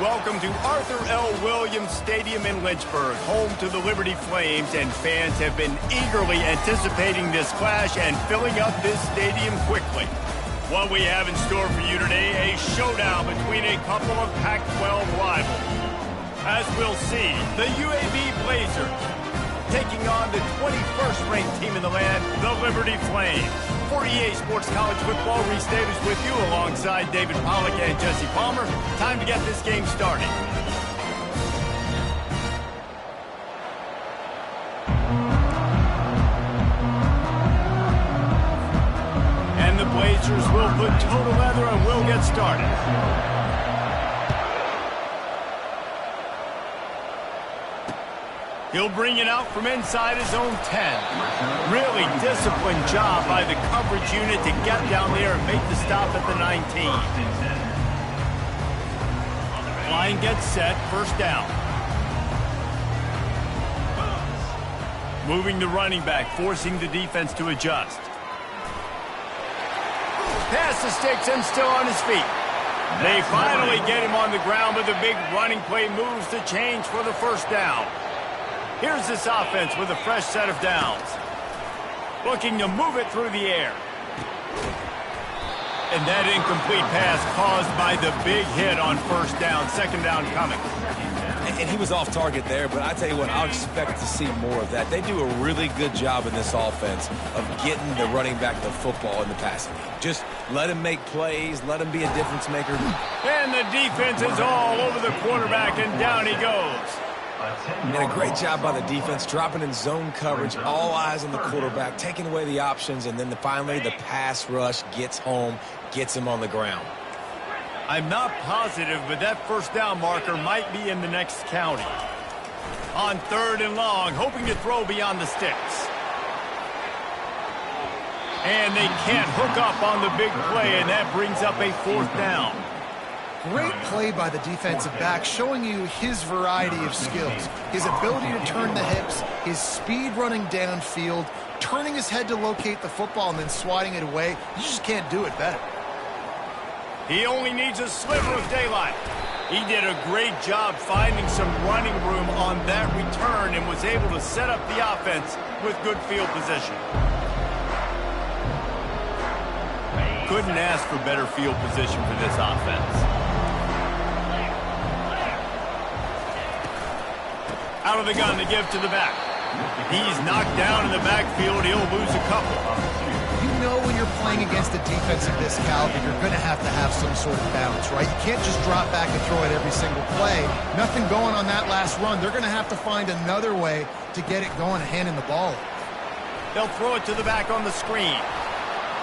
welcome to Arthur L. Williams Stadium in Lynchburg, home to the Liberty Flames, and fans have been eagerly anticipating this clash and filling up this stadium quickly. What we have in store for you today, a showdown between a couple of Pac-12 rivals. As we'll see, the UAB Blazers taking on the 21st ranked team in the land, the Liberty Flames. For EA Sports College Football, Reese Davis with you alongside David Pollack and Jesse Palmer. Time to get this game started. And the Blazers will put toe to leather and will get started. He'll bring it out from inside his own 10. Really disciplined job by the coverage unit to get down there and make the stop at the 19. Line gets set, first down. Moving the running back, forcing the defense to adjust. Pass the sticks and still on his feet. They finally get him on the ground, but the big running play moves the chains for the first down. Here's this offense with a fresh set of downs. Looking to move it through the air. And that incomplete pass caused by the big hit on first down. Second down coming. And he was off target there, but I tell you what, I'll expect to see more of that. They do a really good job in this offense of getting the running back the football in the passing game. Just let him make plays, let him be a difference maker. And the defense is all over the quarterback, and down he goes. And a great job by the defense, dropping in zone coverage, all eyes on the quarterback, taking away the options, and then finally the pass rush gets home, gets him on the ground. I'm not positive, but that first down marker might be in the next county. On third and long, hoping to throw beyond the sticks. And they can't hook up on the big play, and that brings up a fourth down. Great play by the defensive back, showing you his variety of skills. His ability to turn the hips, his speed running downfield, turning his head to locate the football and then swatting it away. You just can't do it better. He only needs a sliver of daylight. He did a great job finding some running room on that return and was able to set up the offense with good field position. Couldn't ask for better field position for this offense. Out of the gun to give to the back. He's knocked down in the backfield. He'll lose a couple. You know when you're playing against a defense of this caliber, you're going to have some sort of balance, right? You can't just drop back and throw it every single play. Nothing going on that last run. They're going to have to find another way to get it going and handing the ball. They'll throw it to the back on the screen.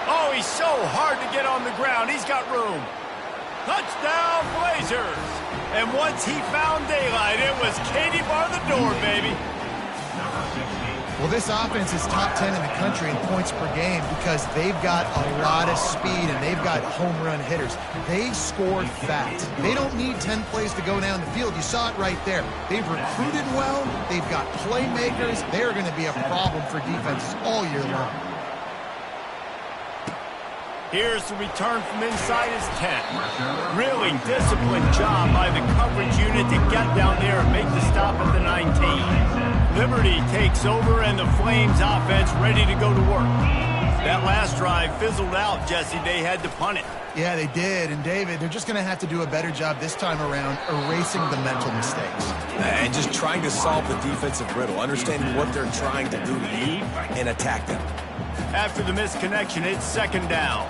Oh, he's so hard to get on the ground. He's got room. Touchdown, Blazers. And once he found daylight, it was Katie bar the door, baby. Well, this offense is top 10 in the country in points per game because they've got a lot of speed and they've got home run hitters. They score fast. They don't need 10 plays to go down the field. You saw it right there. They've recruited well. They've got playmakers. They're going to be a problem for defenses all year long. Here's the return from inside his 10. Really disciplined job by the coverage unit to get down there and make the stop at the 19. Liberty takes over and the Flames offense ready to go to work. That last drive fizzled out, Jesse. They had to punt it. Yeah, they did. And, David, they're just going to have to do a better job this time around erasing the mental mistakes. And just trying to solve the defensive riddle, understanding what they're trying to do to you and attack them. After the misconnection, it's second down.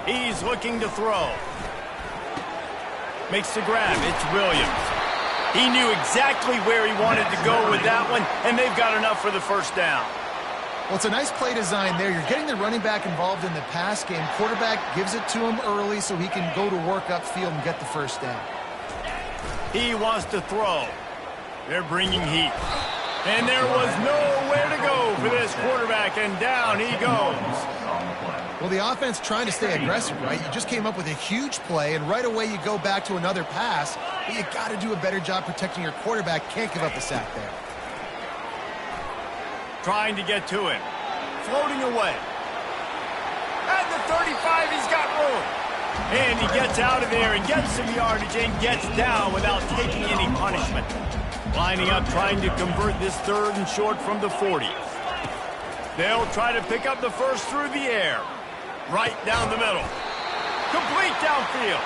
He's looking to throw. Makes the grab. It's Williams. He knew exactly where he wanted to go with that one, and they've got enough for the first down. Well, it's a nice play design there. You're getting the running back involved in the pass game. Quarterback gives it to him early so he can go to work upfield and get the first down. He wants to throw. They're bringing heat. And there was nowhere to go for this quarterback, and down he goes. Well, the offense trying to stay aggressive, right? You just came up with a huge play, and right away you go back to another pass, but you got to do a better job protecting your quarterback. Can't give up the sack there. Trying to get to him. Floating away. At the 35, he's got room. And he gets out of there and gets some yardage and gets down without taking any punishment. Lining up, trying to convert this 3rd and short from the 40. They'll try to pick up the first through the air. Right down the middle. Complete downfield.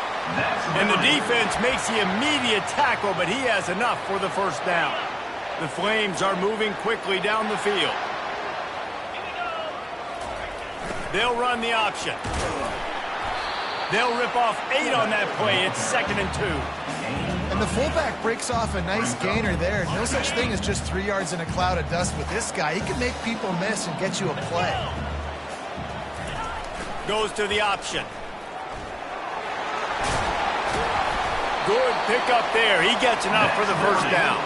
And the defense makes the immediate tackle, but he has enough for the first down. The Flames are moving quickly down the field. They'll run the option. They'll rip off 8 on that play. It's 2nd and 2. And the fullback breaks off a nice gainer there. No such thing as just 3 yards in a cloud of dust with this guy. He can make people miss and get you a play. Goes to the option. Good pickup there. He gets enough for the first down.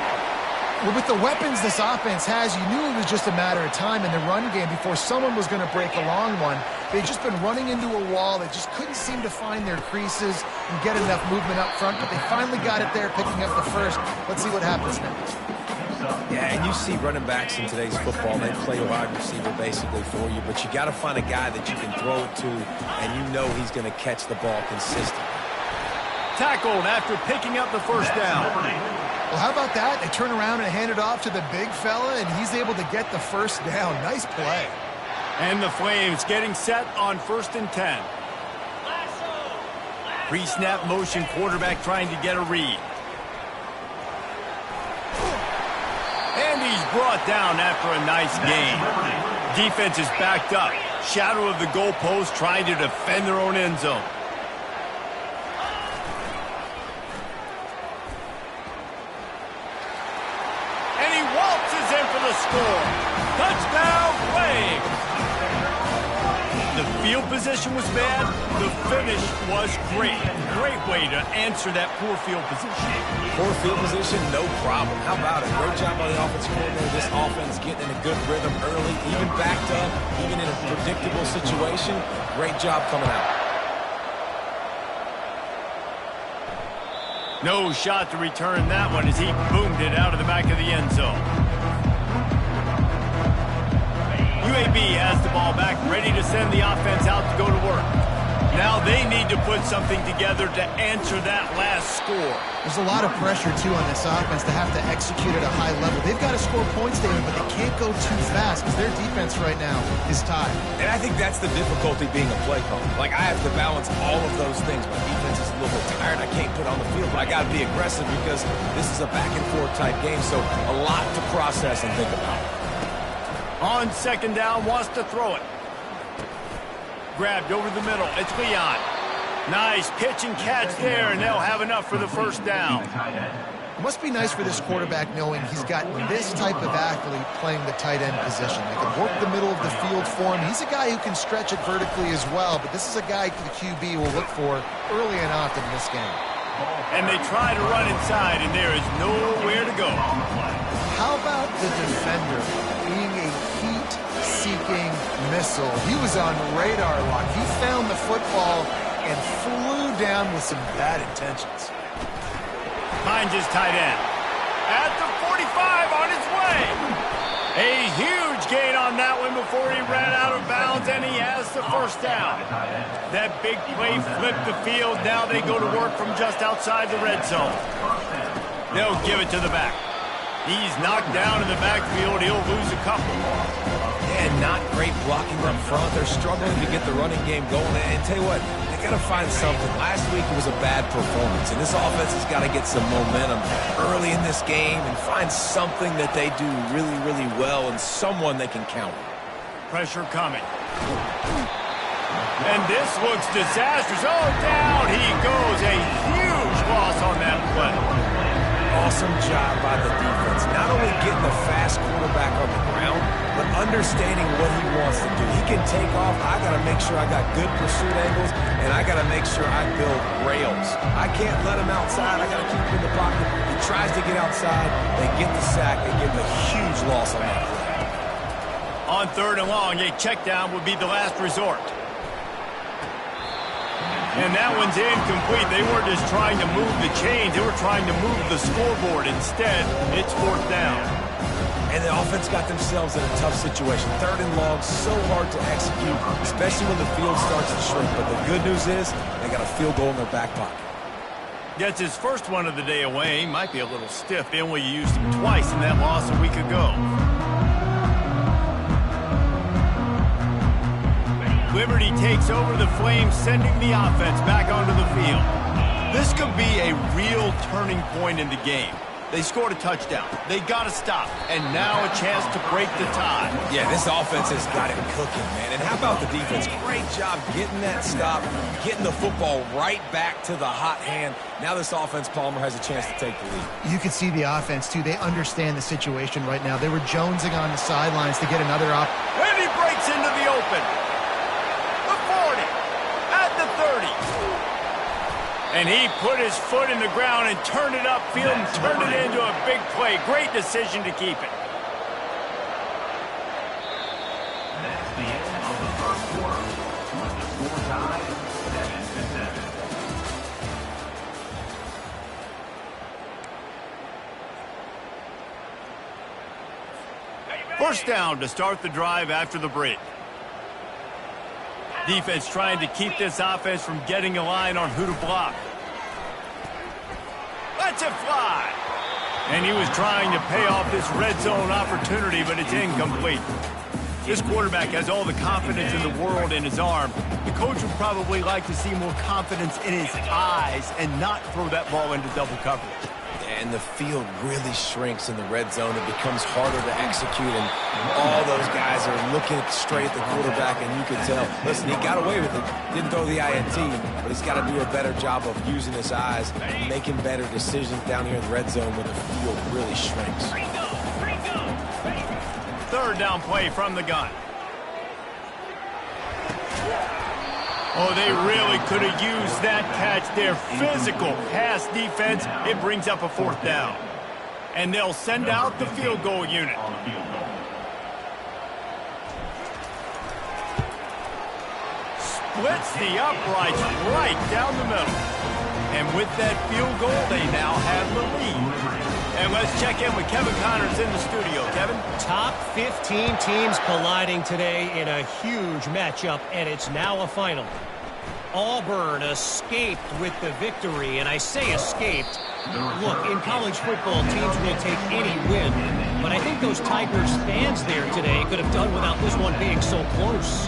Well, with the weapons this offense has, you knew it was just a matter of time in the run game before someone was going to break a long one. They'd just been running into a wall. They just couldn't seem to find their creases and get enough movement up front, but they finally got it there, picking up the first. Let's see what happens next. Yeah, and you see running backs in today's football, they play wide receiver basically for you, but you got to find a guy that you can throw it to, and you know he's going to catch the ball consistently. Tackled after picking up the first down. Well, how about that? They turn around and hand it off to the big fella, and he's able to get the first down. Nice play. And the Flames getting set on 1st and 10. Pre-snap motion, quarterback trying to get a read. And he's brought down after a nice gain. Defense is backed up. Shadow of the goalpost trying to defend their own end zone. Score. Touchdown, Flames. The field position was bad. The finish was great. Great way to answer that poor field position. Poor field position, no problem. How about it? Great job by the offensive coordinator. This offense getting in a good rhythm early, even backed up, even in a predictable situation. Great job coming out. No shot to return that one as he boomed it out of the back of the end zone. UAB has the ball back, ready to send the offense out to go to work. Now they need to put something together to answer that last score. There's a lot of pressure, too, on this offense to have to execute at a high level. They've got to score points, David, but they can't go too fast because their defense right now is tied. And I think that's the difficulty being a play caller. Like, I have to balance all of those things. My defense is a little bit tired. I can't put on the field, but I got to be aggressive because this is a back-and-forth type game, so a lot to process and think about. On 2nd down, wants to throw it. Grabbed over the middle. It's Leon. Nice pitch and catch there, and they'll have enough for the first down. It must be nice for this quarterback knowing he's got this type of athlete playing the tight end position. They can work the middle of the field for him. He's a guy who can stretch it vertically as well, but this is a guy the QB will look for early and often in this game. And they try to run inside, and there is nowhere to go. How about the defender being a heat-seeking missile? He was on radar lock. He found the football and flew down with some bad intentions. Finds his tight end. At the 45 on his way. A huge gain on that one before he ran out of bounds, and he has the first down. That big play flipped the field. Now they go to work from just outside the red zone. They'll give it to the back. He's knocked down in the backfield. He'll lose a couple. And not great blocking up front. They're struggling to get the running game going. And tell you what, they got to find something. Last week it was a bad performance, and this offense has got to get some momentum early in this game and find something that they do really, really well and someone they can count on. Pressure coming. And this looks disastrous. Oh, down he goes. A huge loss on that play. Awesome job by the defense. Not only getting the fast quarterback on the ground, but understanding what he wants to do. He can take off. I got to make sure I got good pursuit angles, and I got to make sure I build rails. I can't let him outside. I got to keep him in the pocket. He tries to get outside. They get the sack. They give him a huge loss on that play. On 3rd and long, a check down would be the last resort. And that one's incomplete. They weren't just trying to move the chains. They were trying to move the scoreboard. Instead, it's 4th down. And the offense got themselves in a tough situation. 3rd and long, so hard to execute, especially when the field starts to shrink. But the good news is they got a field goal in their back pocket. Gets his first one of the day away. Might be a little stiff. They only used him twice in that loss a week ago. Liberty takes over the Flames, sending the offense back onto the field. This could be a real turning point in the game. They scored a touchdown. They got to stop. And now a chance to break the tie. Yeah, this offense has got it cooking, man. And how about the defense? Great job getting that stop, getting the football right back to the hot hand. Now this offense, Palmer, has a chance to take the lead. You can see the offense, too. They understand the situation right now. They were jonesing on the sidelines to get another op. And he breaks into the open. The 40. At the 30. And he put his foot in the ground and turned it upfield and turned it into a big play. Great decision to keep it. That's the end of the first quarter. With the score tied 7-7. First down to start the drive after the break. Defense trying to keep this offense from getting a line on who to block. Lets it fly. And he was trying to pay off this red zone opportunity, but it's incomplete. This quarterback has all the confidence in the world in his arm. The coach would probably like to see more confidence in his eyes and not throw that ball into double coverage. And the field really shrinks in the red zone. It becomes harder to execute, and all those guys are looking straight at the quarterback, and you can tell, listen, he got away with it. Didn't throw the INT, but he's got to do a better job of using his eyes, making better decisions down here in the red zone when the field really shrinks. 3rd down play from the gun. Oh, they really could have used that catch. Their physical pass defense, it brings up a 4th down. And they'll send out the field goal unit. Splits the uprights right down the middle. And with that field goal, they now have the lead. And let's check in with Kevin Connors in the studio. Kevin? Top 15 teams colliding today in a huge matchup, and it's now a final. Auburn escaped with the victory, and I say escaped. Look, in college football, teams will take any win, but I think those Tigers fans there today could have done without this one being so close.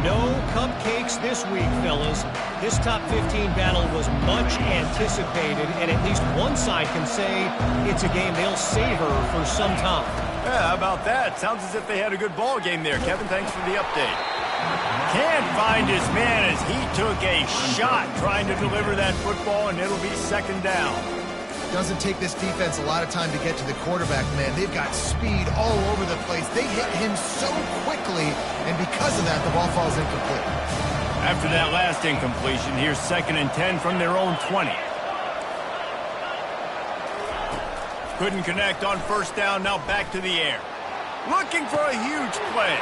No cupcakes this week, fellas. This top 15 battle was much anticipated, and at least one side can say it's a game they'll savor for some time. Yeah, how about that? Sounds as if they had a good ball game there. Kevin, thanks for the update. Can't find his man as he took a shot trying to deliver that football, and it'll be 2nd down. Doesn't take this defense a lot of time to get to the quarterback, man. They've got speed all over the place. They hit him so quickly, and because of that, the ball falls incomplete. After that last incompletion, here's 2nd and 10 from their own 20. Couldn't connect on 1st down, now back to the air. Looking for a huge play.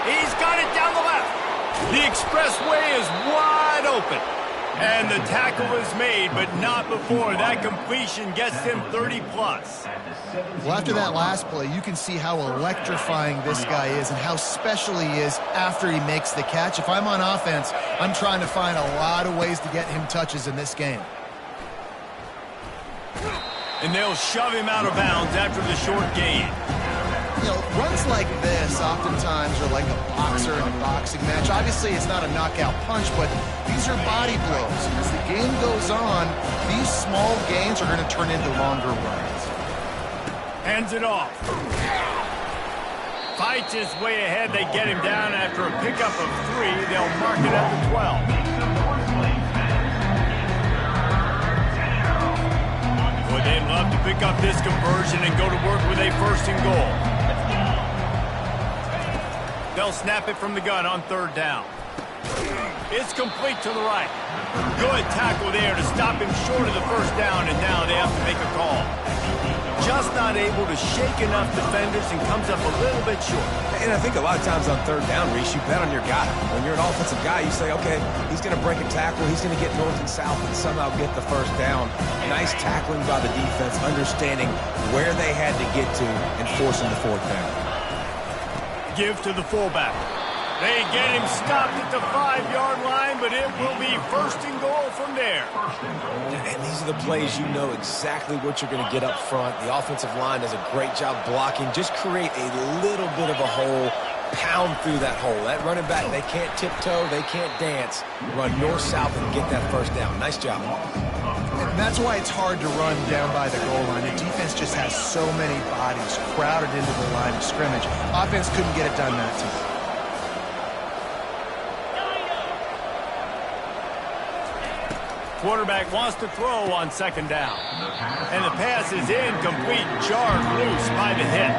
He's got it down the left. The expressway is wide open. And the tackle is made, but not before that completion gets him 30-plus. Well, after that last play, you can see how electrifying this guy is and how special he is after he makes the catch. If I'm on offense, I'm trying to find a lot of ways to get him touches in this game. And they'll shove him out of bounds after the short gain. You know, runs like this oftentimes are like a boxer in a boxing match. Obviously, it's not a knockout punch, but these are body blows. As the game goes on, these small gains are going to turn into longer runs. Hands it off. Fights his way ahead. They get him down after a pickup of 3. They'll mark it at the 12. Boy, they'd love to pick up this conversion and go to work with a 1st and goal. They'll snap it from the gun on 3rd down. It's complete to the right. Good tackle there to stop him short of the 1st down, and now they have to make a call. just not able to shake enough defenders and comes up a little bit short. And I think a lot of times on third down, Reese, you bet on your guy. When you're an offensive guy, you say, okay, he's going to break a tackle, he's going to get north and south and somehow get the first down. Nice tackling by the defense, understanding where they had to get to and forcing the fourth down. Give to the fullback. They get him stopped at the 5-yard line, but it will be first and goal from there. And these are the plays you know exactly what you're going to get up front. The offensive line does a great job blocking. Just create a little bit of a hole, pound through that hole. That running back, they can't tiptoe, they can't dance. Run north-south and get that first down. Nice job. And that's why it's hard to run down by the goal line. The defense just has so many bodies crowded into the line of scrimmage. Offense couldn't get it done that time. Quarterback wants to throw on second down. And the pass is incomplete, jarred loose by the hit.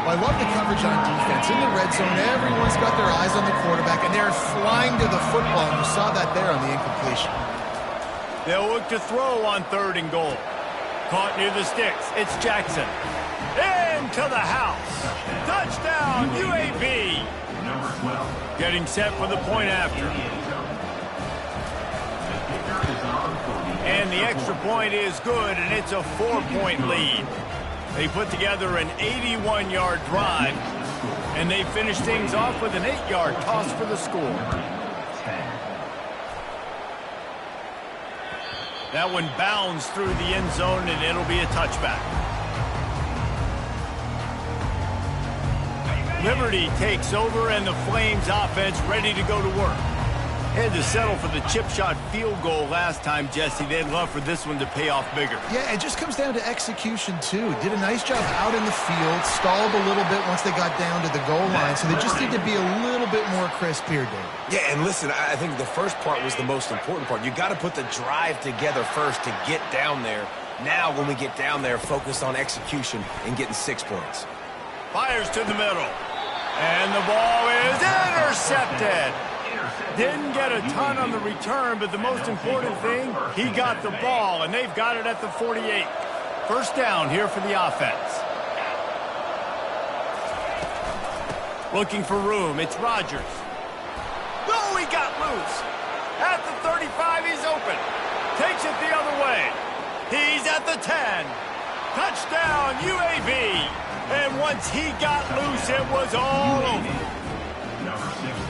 Well, I love the coverage on defense. In the red zone, everyone's got their eyes on the quarterback, and they're flying to the football, and you saw that there on the incompletion. They'll look to throw on third and goal. Caught near the sticks. It's Jackson. Into the house. Touchdown, UAB. Getting set for the point after. And the extra point is good, and it's a 4-point lead. They put together an 81-yard drive, and they finish things off with an 8-yard toss for the score. That one bounds through the end zone, and it'll be a touchback. Liberty takes over, and the Flames offense ready to go to work. Had to settle for the chip shot field goal last time, Jesse. They'd love for this one to pay off bigger. Yeah, it just comes down to execution, too. Did a nice job out in the field, stalled a little bit once they got down to the goal line, so they just need to be a little bit more crisp here, David. Yeah, and listen, I think the first part was the most important part. You got to put the drive together first to get down there. Now, when we get down there, focus on execution and getting 6 points. Fires to the middle. And the ball is intercepted. Didn't get a ton on the return, but the most important thing, he got the ball, and they've got it at the 48. First down here for the offense. Looking for room, it's Rodgers. Oh, he got loose. At the 35, he's open. Takes it the other way. He's at the 10. Touchdown, UAB. And once he got loose, it was all over.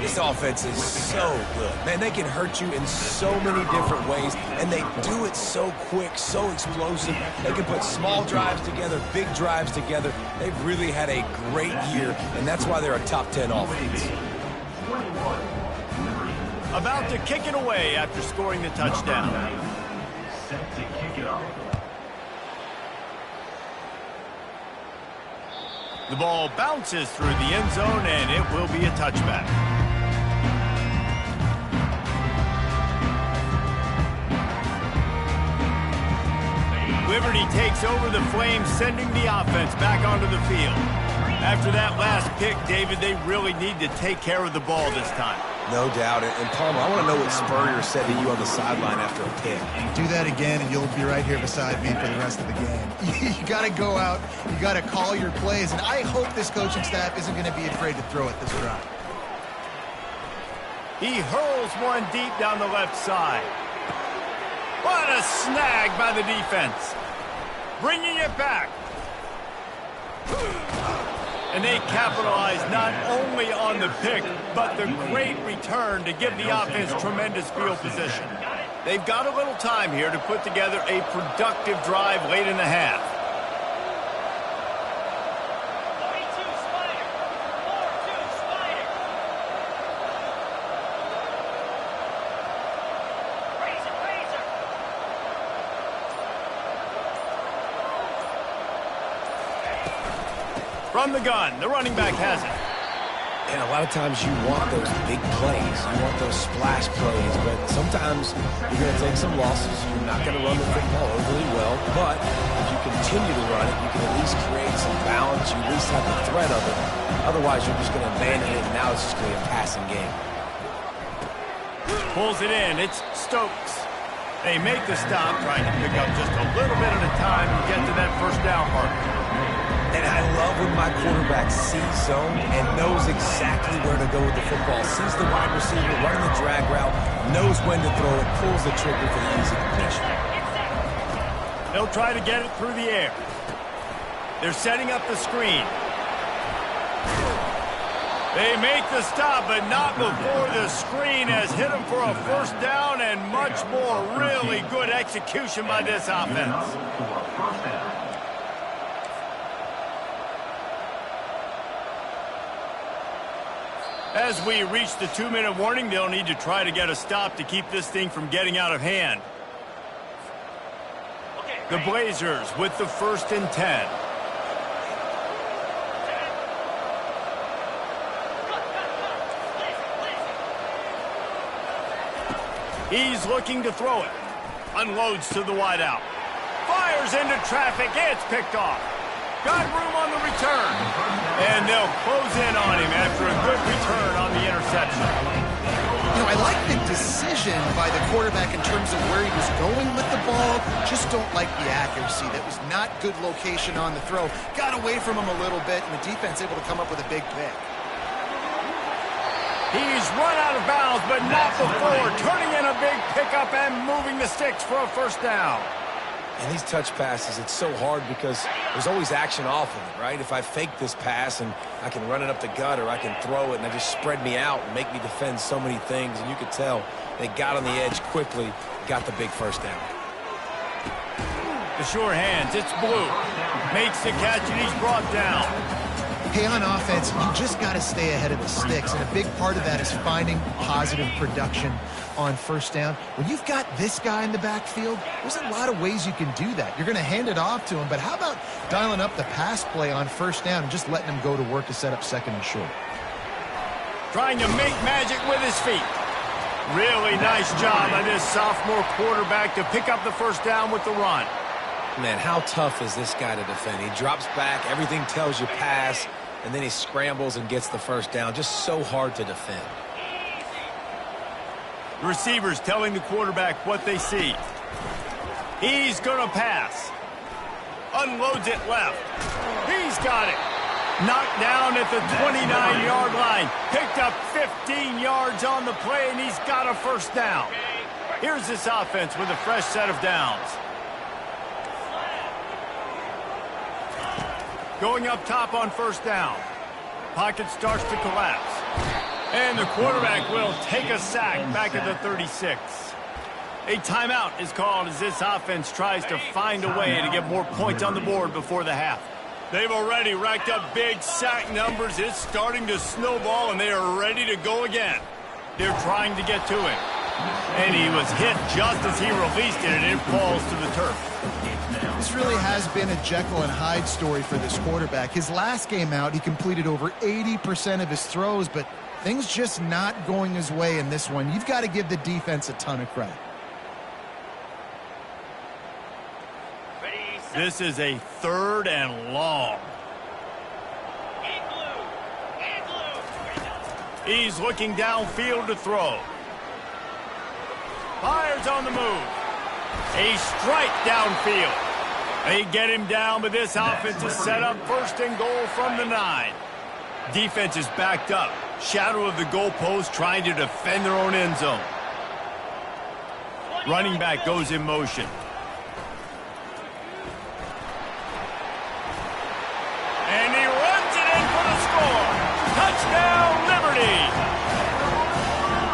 This offense is so good. Man, they can hurt you in so many different ways, and they do it so quick, so explosive. They can put small drives together, big drives together. They've really had a great year, and that's why they're a top 10 offense. About to kick it away after scoring the touchdown. Set to kick it off. The ball bounces through the end zone, and it will be a touchback. Liberty takes over the Flames, sending the offense back onto the field. After that last pick, David, they really need to take care of the ball this time. No doubt. And Palmer, I want to know what Spurrier said to you on the sideline after a pick. Do that again, and you'll be right here beside me for the rest of the game. You got to go out. You got to call your plays, and I hope this coaching staff isn't going to be afraid to throw it this drive. He hurls one deep down the left side. What a snag by the defense. Bringing it back. And they capitalize not only on the pick, but the great return to give the offense tremendous field position. They've got a little time here to put together a productive drive late in the half. From the gun, the running back has it. And a lot of times you want those big plays. You want those splash plays. But sometimes you're going to take some losses. You're not going to run the football overly well. But if you continue to run it, you can at least create some balance. You at least have the threat of it. Otherwise, you're just going to abandon it, and now it's just going to be a passing game. Pulls it in. It's Stokes. They make the stop, trying to pick up just a little bit at a time to get to that first down mark. And I love when my quarterback sees zone and knows exactly where to go with the football. Sees the wide receiver running the drag route, knows when to throw it, pulls the trigger for the easy completion. They'll try to get it through the air. They're setting up the screen. They make the stop, but not before the screen has hit them for a first down, and much more really good execution by this offense. As we reach the 2-minute warning, they'll need to try to get a stop to keep this thing from getting out of hand. The Blazers with the 1st and 10. He's looking to throw it. Unloads to the wideout. Fires into traffic. It's picked off. Got room on the return. And they'll close in on him after a good return on the interception. You know, I like the decision by the quarterback in terms of where he was going with the ball. Just don't like the accuracy. That was not good location on the throw. Got away from him a little bit, and the defense able to come up with a big pick. He's run out of bounds, but not before turning in a big pickup and moving the sticks for a first down. And these touch passes, it's so hard because there's always action off of it, right? If I fake this pass and I can run it up the gut or I can throw it and they just spread me out and make me defend so many things. And you could tell they got on the edge quickly, got the big first down. The sure hands, it's Blue. Makes the catch and he's brought down. Hey, on offense, you just got to stay ahead of the sticks, and a big part of that is finding positive production on first down. When you've got this guy in the backfield, there's a lot of ways you can do that. You're going to hand it off to him, but how about dialing up the pass play on first down and just letting him go to work to set up 2nd and short? Trying to make magic with his feet. Really nice job by this sophomore quarterback to pick up the first down with the run. Man, how tough is this guy to defend? He drops back, everything tells you pass, and then he scrambles and gets the first down. Just so hard to defend. The receivers telling the quarterback what they see. He's going to pass. Unloads it left. He's got it. Knocked down at the 29-yard line. Picked up 15 yards on the play, and he's got a first down. Here's this offense with a fresh set of downs. Going up top on first down. Pocket starts to collapse. And the quarterback will take a sack back at the 36. A timeout is called as this offense tries to find a way to get more points on the board before the half. They've already racked up big sack numbers. It's starting to snowball, and they are ready to go again. They're trying to get to him. And he was hit just as he released it, and it falls to the turf. This really has been a Jekyll and Hyde story for this quarterback. His last game out, he completed over 80% of his throws, but things just not going his way in this one. You've got to give the defense a ton of credit. This is a 3rd and long. He's looking downfield to throw. Fires on the move. A strike downfield. They get him down, but this offense is set up 1st and goal from the 9. Defense is backed up. Shadow of the goalpost trying to defend their own end zone. Running back goes in motion. And he runs it in for the score. Touchdown, Liberty!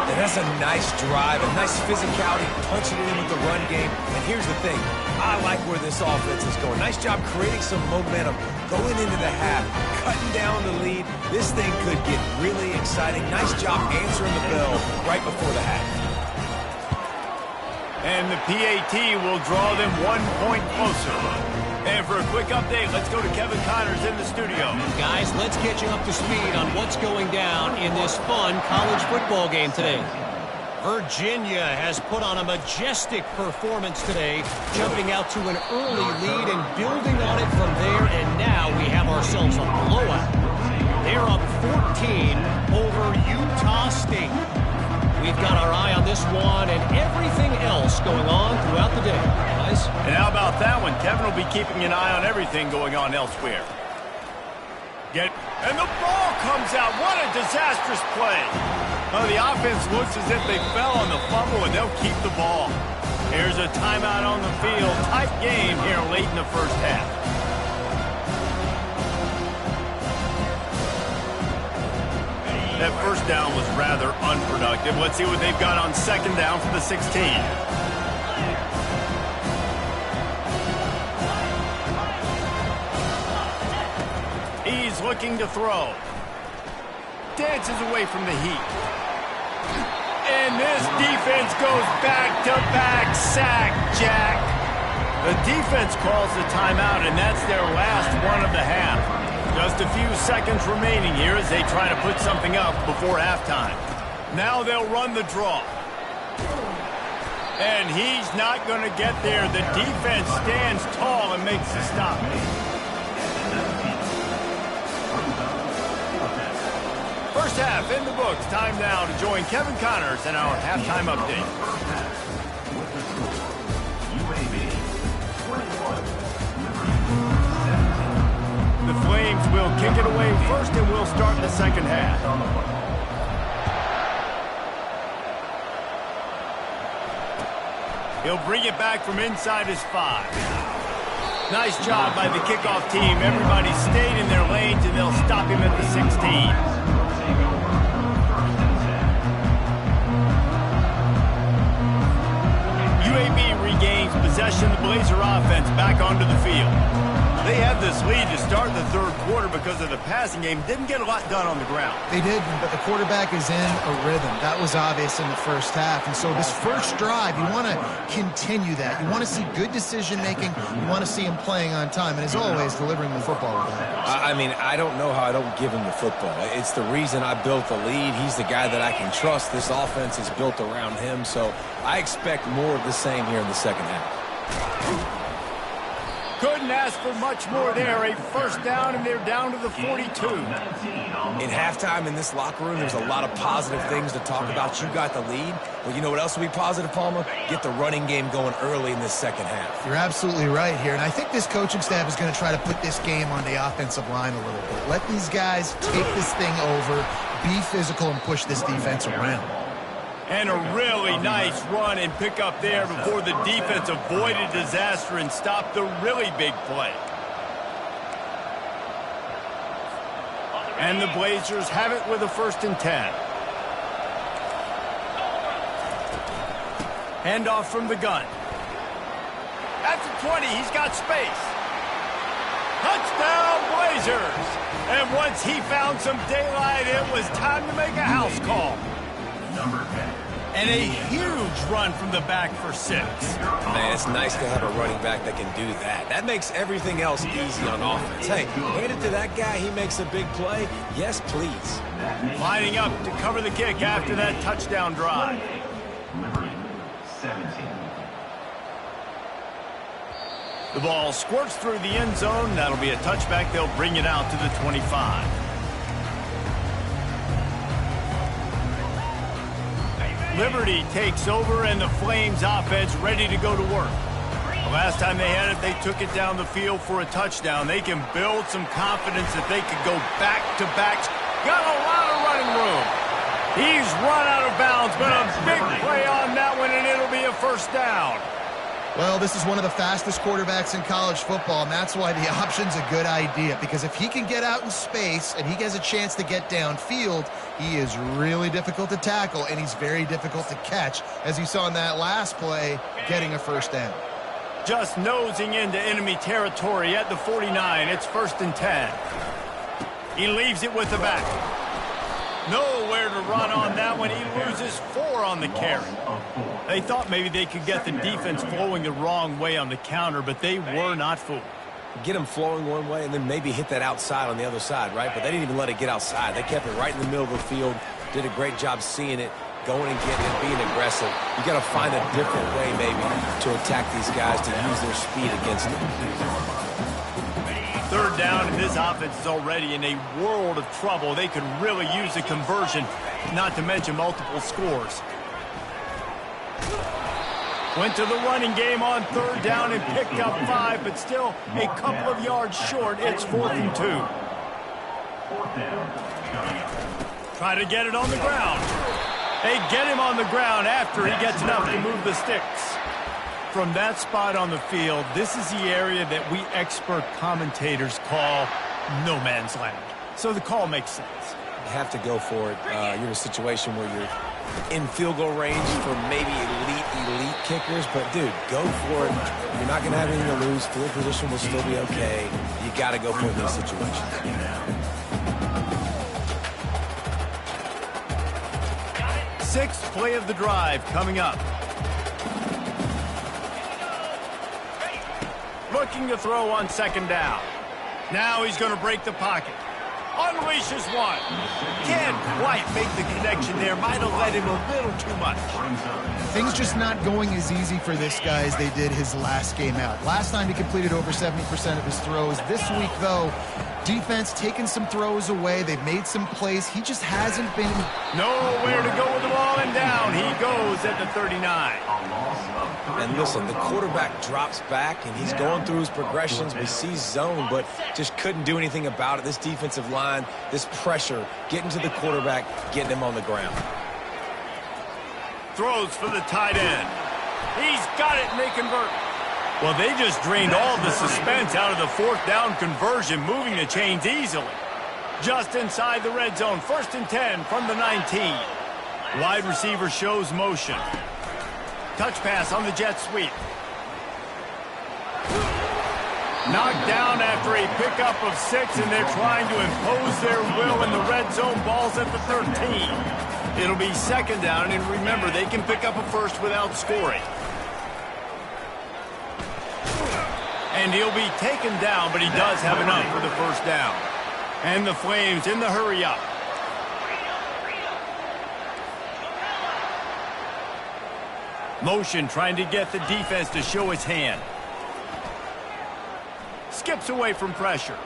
And that's a nice drive, a nice physicality, punching it in with the run game. And here's the thing. I like where this offense is going. Nice job creating some momentum, going into the half, cutting down the lead. This thing could get really exciting. Nice job answering the bell right before the half. And the PAT will draw them 1 point closer. And for a quick update, let's go to Kevin Connors in the studio. Guys, let's get you up to speed on what's going down in this fun college football game today. Virginia has put on a majestic performance today, jumping out to an early lead and building on it from there, and now we have ourselves a blowout. They're up 14 over Utah State. We've got our eye on this one and everything else going on the day, guys. And how about that one? Kevin will be keeping an eye on everything going on elsewhere. And the ball comes out. What a disastrous play. Well, the offense looks as if they fell on the fumble, and they'll keep the ball. Here's a timeout on the field. Tight game here late in the first half. That first down was rather unproductive. Let's see what they've got on second down for the 16. He's looking to throw. Dances away from the heat. And this defense goes back-to-back sack, Jack. The defense calls the timeout, and that's their last one of the half. Just a few seconds remaining here as they try to put something up before halftime. Now they'll run the draw. And he's not going to get there. The defense stands tall and makes the stop. First half in the books. Time now to join Kevin Connors in our halftime update. UAB 21, The Flames will kick it away first, and we'll start the second half. He'll bring it back from inside his 5. Nice job by the kickoff team. Everybody stayed in their lanes, and they'll stop him at the 16. UAB regains possession. The Blazer offense back onto the field. They had this lead to start the third quarter because of the passing game. Didn't get a lot done on the ground. They did, but the quarterback is in a rhythm. That was obvious in the first half. And so this first drive, you want to continue that. You want to see good decision-making. You want to see him playing on time. And as always, delivering the football with that. I mean, I don't know how I don't give him the football. It's the reason I built the lead. He's the guy that I can trust. This offense is built around him. So I expect more of the same here in the second half. Couldn't ask for much more there. A first down, and they're down to the 42. In halftime in this locker room, there's a lot of positive things to talk about. You got the lead. Well, you know what else will be positive, Palmer? Get the running game going early in this second half. You're absolutely right here. And I think this coaching staff is going to try to put this game on the offensive line a little bit. Let these guys take this thing over, be physical, and push this defense around. And a really nice run and pick up there before the defense avoided disaster and stopped the really big play. And the Blazers have it with a 1st and 10. Handoff from the gun. At the 20, he's got space. Touchdown, Blazers! And once he found some daylight, it was time to make a house call. number 10. And a huge run from the back for 6. Man, it's nice to have a running back that can do that. That makes everything else easy on offense. Hey, hand it to that guy. He makes a big play. Yes, please. Lining up to cover the kick after that touchdown drive. Liberty 17. The ball squirts through the end zone. That'll be a touchback. They'll bring it out to the 25. Liberty takes over, and the Flames offense ready to go to work. The last time they had it, they took it down the field for a touchdown. They can build some confidence that they could go back-to-back. Got a lot of running room. He's run out of bounds, but a big play on that one, and it'll be a first down. Well, this is one of the fastest quarterbacks in college football, and that's why the option's a good idea. Because if he can get out in space and he has a chance to get downfield, he is really difficult to tackle, and he's very difficult to catch, as you saw in that last play, getting a first down. Just nosing into enemy territory at the 49. It's 1st and 10. He leaves it with the back. Nowhere to run on that one. He loses 4 on the carry. They thought maybe they could get the defense flowing the wrong way on the counter, but they were not fooled. Get them flowing one way and then maybe hit that outside on the other side, right? But they didn't even let it get outside. They kept it right in the middle of the field, did a great job seeing it, going and getting it, being aggressive. You got to find a different way maybe to attack these guys, to use their speed against them. 3rd down, and this offense is already in a world of trouble. They could really use a conversion, not to mention multiple scores. Went to the running game on 3rd down and picked up 5, but still a couple of yards short. It's 4th and 2. 4th down. Try to get it on the ground. They get him on the ground after he gets enough to move the sticks. From that spot on the field, this is the area that we expert commentators call no man's land. So the call makes sense. You have to go for it. You're in a situation where you're in field goal range for maybe elite kickers, but dude, go for it. You're not going to have anything to lose. Field position will still be okay. You got to go for these situations. Sixth play of the drive coming up. Looking to throw on 2nd down. Now he's going to break the pocket. Unleashes one. Can't quite make the connection there. Might have let him a little too much. Things just not going as easy for this guy as they did his last game out. Last time he completed over 70% of his throws. This week, though, defense taking some throws away. They've made some plays. He just hasn't been... Nowhere to go with the ball, and down he goes at the 39. And listen, the quarterback drops back, and he's going through his progressions. We see zone, but just couldn't do anything about it. This defensive line, this pressure, getting to the quarterback, getting him on the ground. Throws for the tight end. He's got it, and they convert. Well, they just drained all the suspense out of the 4th down conversion, moving the chains easily. Just inside the red zone, 1st and 10 from the 19. Wide receiver shows motion. Touch pass on the jet sweep. Knocked down after a pickup of 6, and they're trying to impose their will in the red zone. Ball's at the 13. It'll be 2nd down, and remember, they can pick up a first without scoring. And he'll be taken down, but he does have enough for the 1st down. And the Flames in the hurry up. Motion trying to get the defense to show its hand. Skips away from pressure.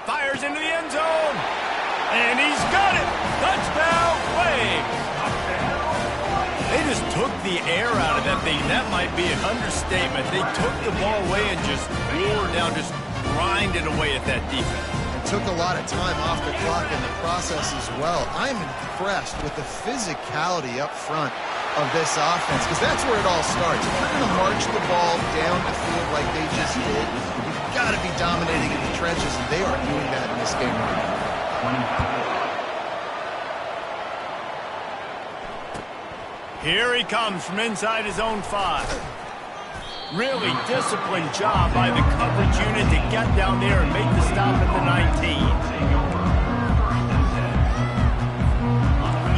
Fires into the end zone. And he's got it. Touchdown, Flames. They just took the air out of that thing. That might be an understatement. They took the ball away and just wore down, just grinded away at that defense. Took a lot of time off the clock in the process as well. I'm impressed with the physicality up front of this offense, because that's where it all starts. If you're going to march the ball down the field like they just did, you've got to be dominating in the trenches, and they are doing that in this game right now. Here he comes from inside his own 5. Really disciplined job by the coverage unit to get down there and make the stop at the 19.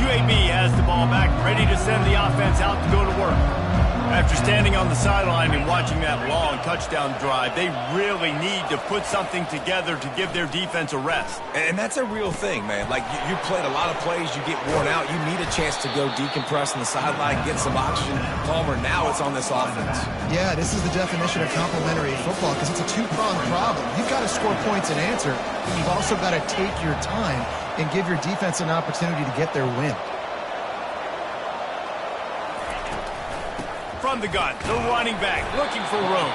UAB has the ball back, ready to send the offense out to go to work. After standing on the sideline and watching that long touchdown drive, they really need to put something together to give their defense a rest. And that's a real thing, man. Like, you played a lot of plays, you get worn out, you need a chance to go decompress on the sideline, get some oxygen. Palmer, now it's on this offense. Yeah, this is the definition of complementary football, because it's a two-pronged problem. You've got to score points and answer. You've also got to take your time and give your defense an opportunity to get their win. From the gun, the running back looking for room.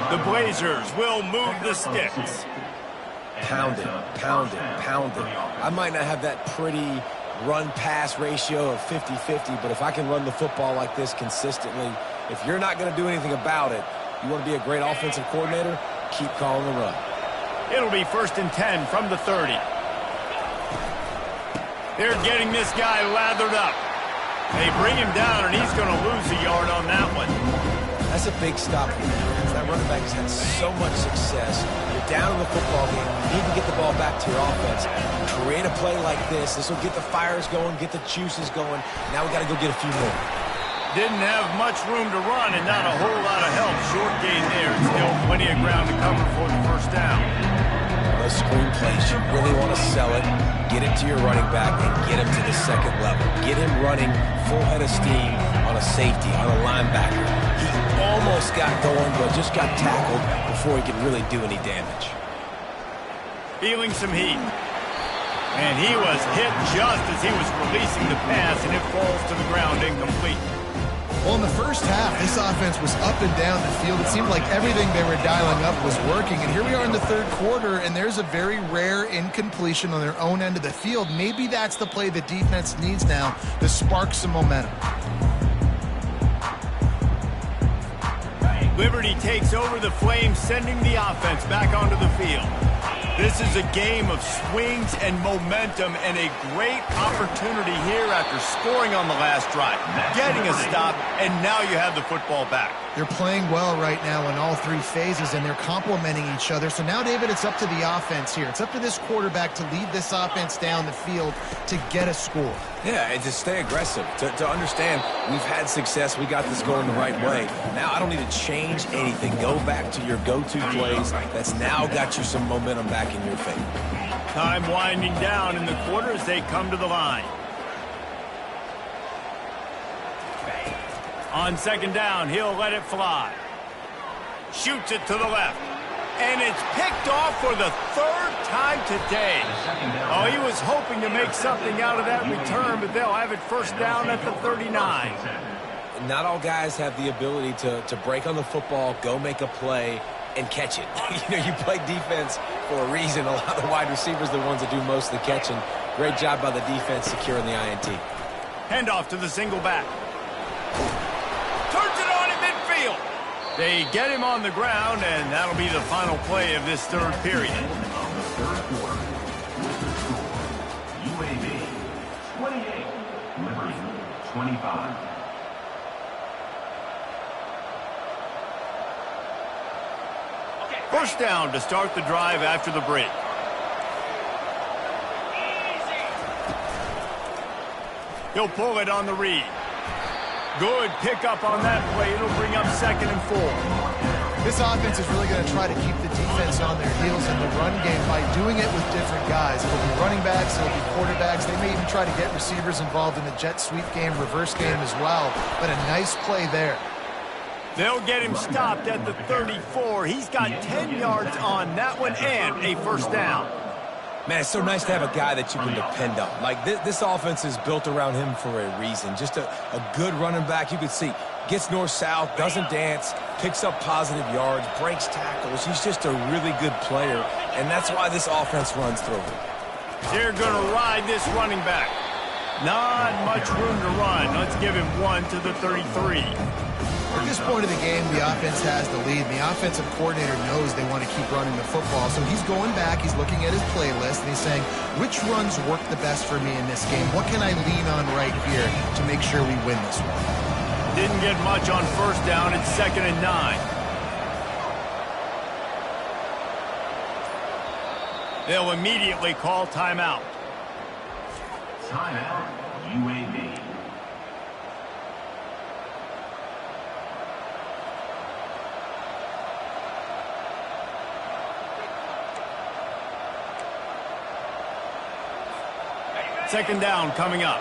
The Blazers will move the sticks. Pound it, pound it, pound it. I might not have that pretty run-pass ratio of 50-50, but if I can run the football like this consistently, if you're not going to do anything about it, you want to be a great offensive coordinator, keep calling the run. It'll be 1st and 10 from the 30. They're getting this guy lathered up. They bring him down, and he's going to lose a yard on that one. That's a big stop for them. That running back has had so much success. You're down in the football game. You need to get the ball back to your offense. Create a play like this. This will get the fires going, get the juices going. Now we got to go get a few more. Didn't have much room to run and not a whole lot of help. Short gain there. Still plenty of ground to cover for the 1st down. Those screen plays, you really want to sell it, get it to your running back, and get him to the 2nd level. Get him running full head of steam on a safety, on a linebacker. He almost got going, but just got tackled before he could really do any damage. Feeling some heat. And he was hit just as he was releasing the pass, and it falls to the ground incomplete. Well, in the first half, this offense was up and down the field. It seemed like everything they were dialing up was working. And here we are in the third quarter, and there's a very rare incompletion on their own end of the field. Maybe that's the play the defense needs now to spark some momentum. Liberty takes over the Flames, sending the offense back onto the field. This is a game of swings and momentum, and a great opportunity here after scoring on the last drive, getting a stop, and now you have the football back. They're playing well right now in all three phases, and they're complementing each other. So now, David, it's up to the offense here. It's up to this quarterback to lead this offense down the field to get a score. Yeah, and to stay aggressive, to understand we've had success, we got this going the right way. Now I don't need to change anything. Go back to your go-to plays. That's now got you some momentum back in your favor. Time winding down in the quarter as they come to the line. On second down, he'll let it fly. Shoots it to the left. And it's picked off for the third time today. Oh, he was hoping to make something out of that return, but they'll have it first down at the 39. Not all guys have the ability to break on the football, go make a play, and catch it. You play defense for a reason. A lot of the wide receivers are the ones that do most of the catching. Great job by the defense securing the INT. Handoff to the single back. Turns it on in midfield. They get him on the ground, and that'll be the final play of this third period. Of the third quarter, with the score, UAB 28, Liberty 25. First down to start the drive after the break. He'll pull it on the read. Good pickup on that play. It'll bring up 2nd and 4. This offense is really going to try to keep the defense on their heels in the run game by doing it with different guys. It'll be running backs, it'll be quarterbacks. They may even try to get receivers involved in the jet sweep game, reverse game as well. But a nice play there. They'll get him stopped at the 34. He's got 10 yards on that one and a first down. Man, it's so nice to have a guy that you can depend on. Like, this offense is built around him for a reason. Just a good running back. You can see, gets north-south, doesn't dance, picks up positive yards, breaks tackles. He's just a really good player, and that's why this offense runs through him. They're going to ride this running back. Not much room to run. Let's give him one to the 33. At this point of the game, the offense has the lead. The offensive coordinator knows they want to keep running the football. So he's going back, he's looking at his playlist, and he's saying, which runs work the best for me in this game? What can I lean on right here to make sure we win this one? Didn't get much on first down. It's 2nd and 9. They'll immediately call timeout. Timeout, UAB. Second down coming up.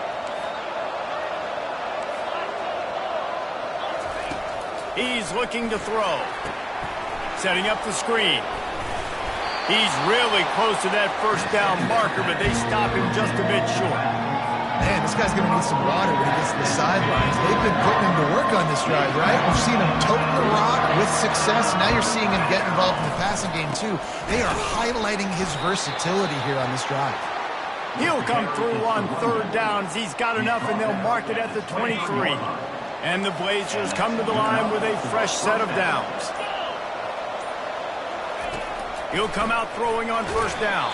He's looking to throw. Setting up the screen. He's really close to that first down marker, but they stop him just a bit short. Man, this guy's going to need some water when he gets to the sidelines. They've been putting him to work on this drive, right? We've seen him tote the rock with success. Now you're seeing him get involved in the passing game, too. They are highlighting his versatility here on this drive. He'll come through on third downs. He's got enough, and they'll mark it at the 23. And the Blazers come to the line with a fresh set of downs. He'll come out throwing on first down.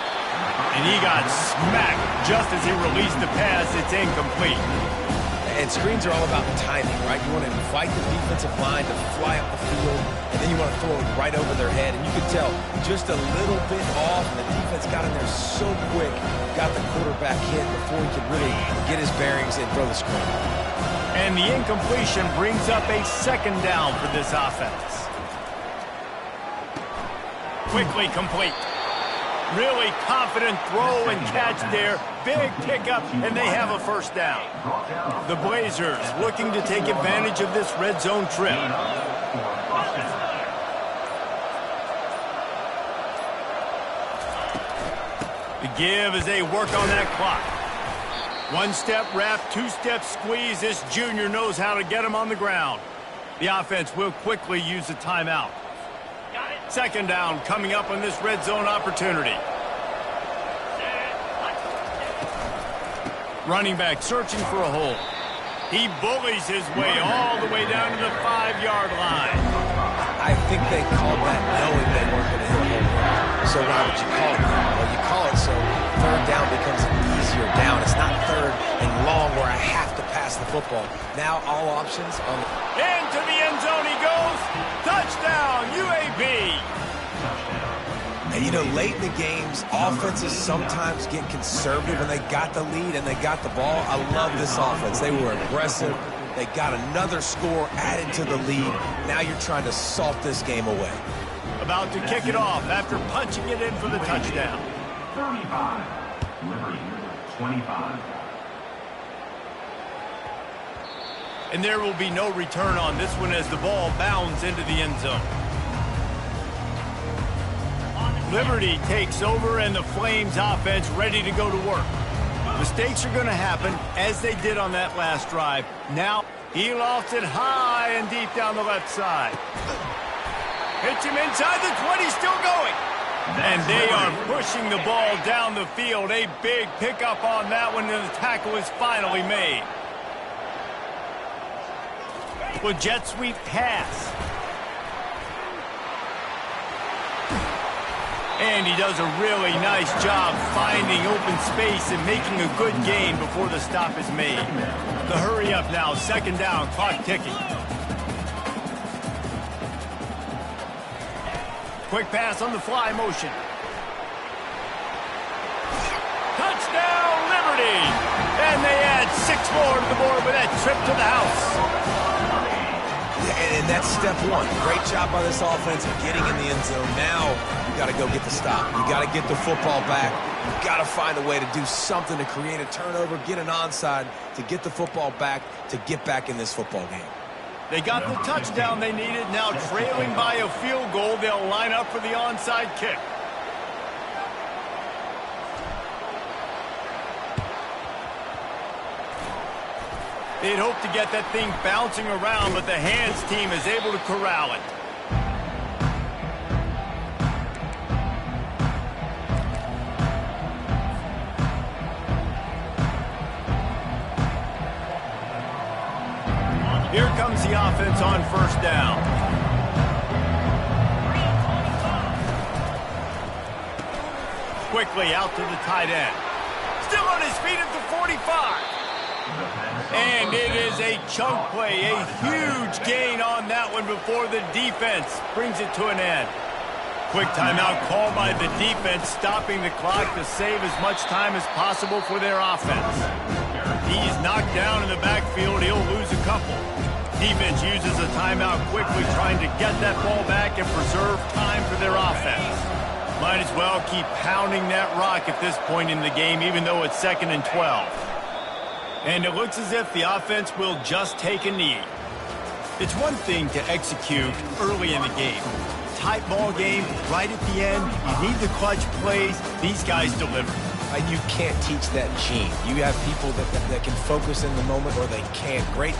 And he got smacked just as he released the pass. It's incomplete. And screens are all about timing, right? You want to invite the defensive line to fly up the field, and then you want to throw it right over their head. And you can tell just a little bit off, and the defense got in there so quick, got the quarterback hit before he could really get his bearings and throw the screen. And the incompletion brings up a second down for this offense. Quickly complete. Really confident throw and catch there. Big pickup, and they have a first down. The Blazers looking to take advantage of this red zone trip. The give as they work on that clock. One-step wrap, two-step squeeze. This junior knows how to get him on the ground. The offense will quickly use a timeout. Second down coming up on this red zone opportunity. Running back searching for a hole. He bullies his way all the way down to the 5-yard line. I think they called that knowing they weren't going to hit a home run. So why would you call it that? Well, you call it so third down becomes an easier down. It's not third and long where I have to pass the football. Now all options on the... Into the end zone he goes. Touchdown, UAB. And, you know, late in the games, offenses sometimes get conservative when they got the lead and they got the ball. I love this offense. They were aggressive. They got another score added to the lead. Now you're trying to salt this game away. About to kick it off after punching it in for the touchdown. 35. Liberty, 25. And there will be no return on this one as the ball bounds into the end zone. Liberty takes over and the Flames offense ready to go to work. Mistakes are going to happen as they did on that last drive. Now he lofts it high and deep down the left side. Hits him inside the 20, still going. And they are pushing the ball down the field. A big pickup on that one, and the tackle is finally made. Well, jet sweep pass. And he does a really nice job finding open space and making a good gain before the stop is made. The hurry up now, second down, clock ticking. Quick pass on the fly motion. Touchdown, Liberty! And they add 6 more to the board with that trip to the house. And that's step one. Great job by this offense of getting in the end zone. Now you got to go get the stop. You got to get the football back. You got to find a way to do something to create a turnover, get an onside, to get the football back, to get back in this football game. They got the touchdown they needed. Now trailing by a field goal, they'll line up for the onside kick. They'd hoped to get that thing bouncing around, but the hands team is able to corral it. Here comes the offense on first down. Quickly out to the tight end. Still on his feet at the 45. And it is a chunk play, a huge gain on that one before the defense brings it to an end. Quick timeout called by the defense, stopping the clock to save as much time as possible for their offense. He's knocked down in the backfield. He'll lose a couple. Defense uses a timeout quickly, trying to get that ball back and preserve time for their offense. Might as well keep pounding that rock at this point in the game, even though it's 2nd and 12. And it looks as if the offense will just take a knee. It's one thing to execute early in the game. Tight ball game, right at the end, you need the clutch plays. These guys deliver. You can't teach that gene. You have people that can focus in the moment or they can't. Great job.